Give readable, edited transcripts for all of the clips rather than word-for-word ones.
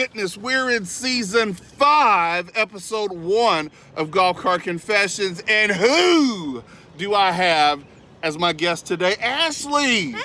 goodness, we're in season 5, episode 1 of Golf Cart Confessions. And who do I have as my guest today? Ashley! Hey!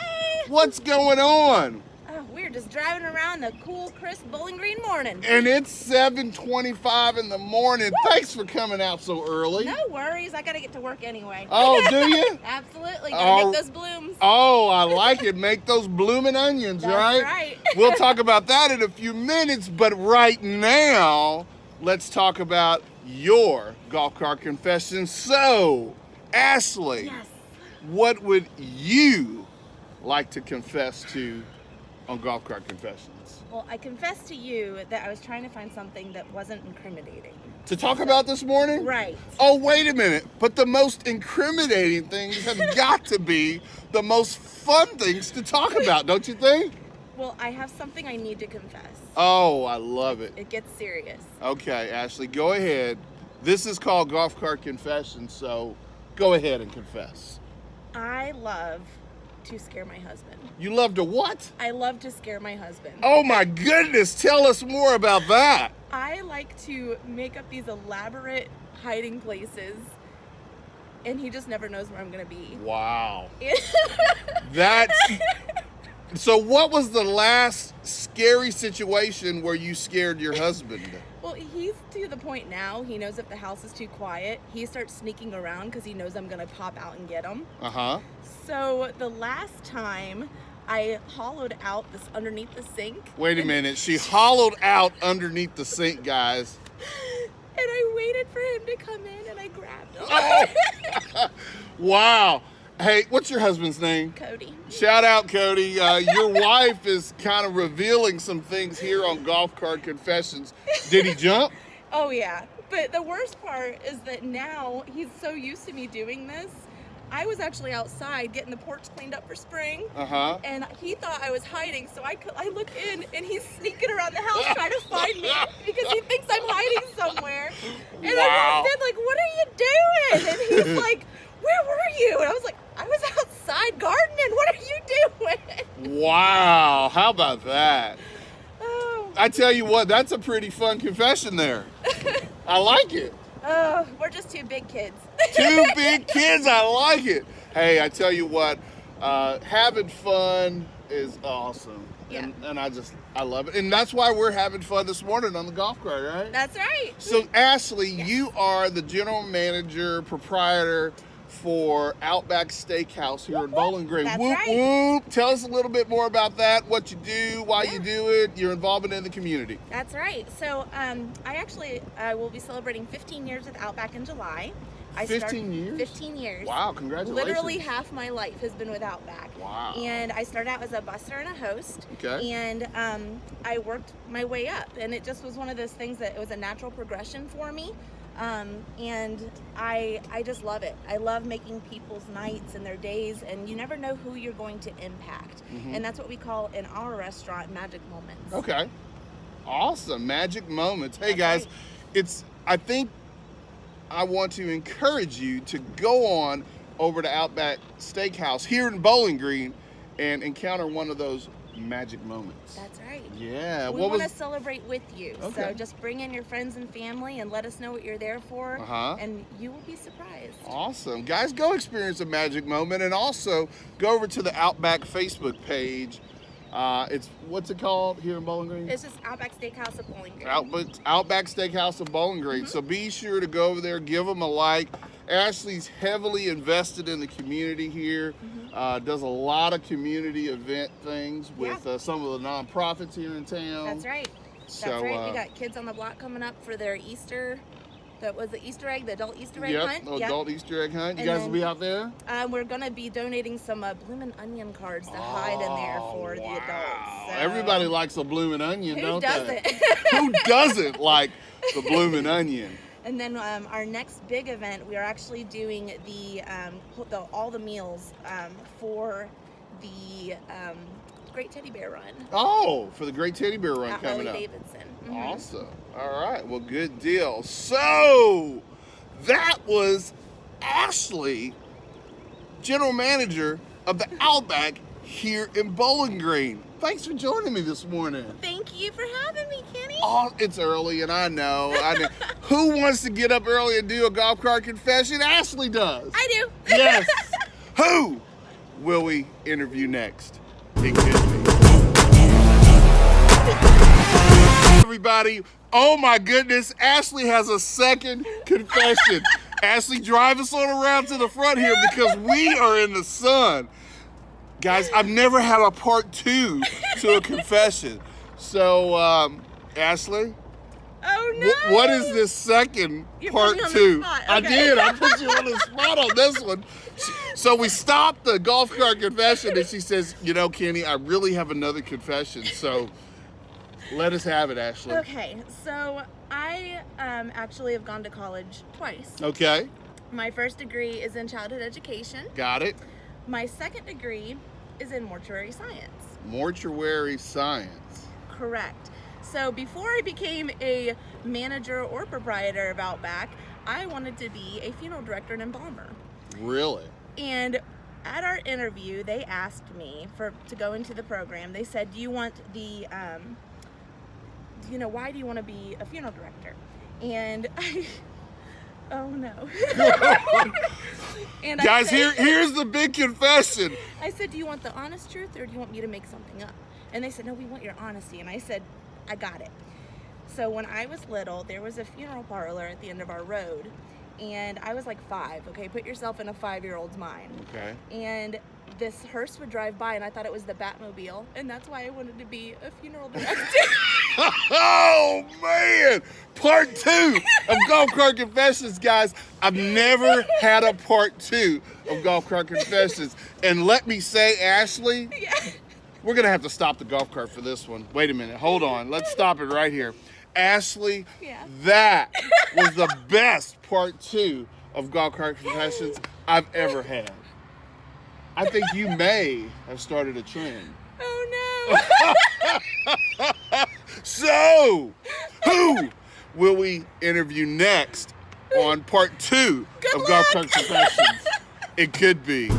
What's going on? Oh, we're just driving around the cool, crisp Bowling Green morning. And it's 7:25 in the morning. Woo! Thanks for coming out so early. No worries, I gotta get to work anyway. Oh, do you? Absolutely, gotta make those blooms. Oh, I like it. Make those blooming onions, That's right? right. We'll talk about that in a few minutes, but right now, let's talk about your golf cart confession. So, Ashley, Yes. what would you like to confess to on Golf Cart Confessions? Well, I confess to you that I was trying to find something that wasn't incriminating. To talk about this morning? Right. Oh, wait a minute. But the most incriminating things have got to be the most fun things to talk about, don't you think? Well, I have something I need to confess. Oh, I love it. It gets serious. Okay, Ashley, go ahead. This is called Golf Cart Confessions, so go ahead and confess. I love to scare my husband. You love to what? I love to scare my husband. Oh my goodness, tell us more about that. I like to make up these elaborate hiding places, and he just never knows where I'm gonna be. Wow. That's... So what was the last scary situation where you scared your husband? Well, he's to the point now, he knows if the house is too quiet, he starts sneaking around because he knows I'm gonna pop out and get him. Uh-huh. So the last time I hollowed out this underneath the sink. Wait a minute, she hollowed out underneath the sink, guys. And I waited for him to come in and I grabbed him. Oh. Wow. Hey, what's your husband's name? Cody. Shout out, Cody. Your wife is kind of revealing some things here on Golf Cart Confessions. Did he jump? Oh yeah. But the worst part is that now he's so used to me doing this. I was actually outside getting the porch cleaned up for spring. Uh-huh. And he thought I was hiding, so I look in and he's sneaking around the house trying to find me because he thinks I'm hiding somewhere. And I walked in like, what are you doing? And he's like, where were you? And I was like, I was outside gardening. What are you doing? Wow. How about that? Oh, I tell you what, that's a pretty fun confession there. I like it. we're just two big kids. Two big kids, I like it. Hey, I tell you what, having fun is awesome. Yeah. And I love it. And that's why we're having fun this morning on the golf cart, right? That's right. So, Ashley, Yes. you are the general manager, proprietor for Outback Steakhouse here in Bowling Green. That's Whoop, right. whoop. Tell us a little bit more about that, what you do, why Yeah. you do it, your involvement in the community. That's right. So I will be celebrating 15 years with Outback in July. 15 years? 15 years. Wow, congratulations. Literally half my life has been with Outback. Wow. And I started out as a busser and a host. Okay. And I worked my way up. And it just was one of those things that it was a natural progression for me. And I just love it. I love making people's nights and their days, and you never know who you're going to impact. Mm-hmm. And that's what we call in our restaurant magic moments. Okay. Awesome. Magic moments. Hey, That's guys, right. I think I want to encourage you to go on over to Outback Steakhouse here in Bowling Green and encounter one of those magic moments. That's right. Yeah. We want to celebrate with you. Okay. So just bring in your friends and family and let us know what you're there for. Uh-huh. And you will be surprised. Awesome. Guys, go experience a magic moment, and also go over to the Outback Facebook page. What's it called here in Bowling Green? It's just Outback Steakhouse of Bowling Green. Outback Steakhouse of Bowling Green. So be sure to go over there, give them a like. Ashley's heavily invested in the community here. Does a lot of community event things with some of the nonprofits here in town. That's right. So, We got Kids on the Block coming up for their Easter. That was the Easter egg, the adult Easter egg hunt. Adult Easter egg hunt. You And guys then- will be out there? We're going to be donating some bloomin' onion cards to hide in there for the adults. So. Everybody likes a bloomin' onion, Who don't doesn't? they? Who doesn't like the bloomin' onion? And then our next big event, we are actually doing all the meals for the Great Teddy Bear Run. Oh, for the Great Teddy Bear Run at coming up. Harley-Davidson. Awesome. All right. Well, good deal. So that was Ashley, general manager of the Outback here in Bowling Green. Thanks for joining me this morning. Thank you for having me, Kenny. Oh, it's early, and I know. Who wants to get up early and do a golf cart confession? Ashley does. I do. Yes. Who will we interview next? It could be. Everybody, oh my goodness, Ashley has a second confession. Ashley, drive us on around to the front here because we are in the sun. Guys, I've never had a part 2 to a confession. So, Ashley? Oh no! What is this second You part put me on 2? the spot. I Okay. did. I put you on the spot on this one. So we stopped the golf cart confession, and she says, "You know, Kenny, I really have another confession. So let us have it, Ashley." Okay, so I actually have gone to college twice. Okay. My first degree is in childhood education. Got it. My second degree is in mortuary science. Mortuary science. Correct. So before I became a manager or proprietor of Outback, I wanted to be a funeral director and embalmer. Really? And at our interview, they asked me to go into the program. They said, "Do you want the, why do you want to be a funeral director?" And I, oh no. And Guys, I said, here's the big confession. I said, "Do you want the honest truth or do you want me to make something up?" And they said, "No, we want your honesty." And I said, "I got it." So when I was little, there was a funeral parlor at the end of our road. And I was like 5, okay? Put yourself in a 5-year-old's mind. Okay. And this hearse would drive by, and I thought it was the Batmobile. And that's why I wanted to be a funeral director. Oh, man. Part 2 of Golf Cart Confessions, guys. I've never had a part 2 of Golf Cart Confessions. And let me say, Ashley, Yeah. we're going to have to stop the golf cart for this one. Wait a minute. Hold on. Let's stop it right here. Ashley, Yeah. that was the best part 2 of Golf Cart Confessions I've ever had. I think you may have started a trend. Oh no. So, who will we interview next on part 2 Good of luck. Golf Cart Confessions? It could be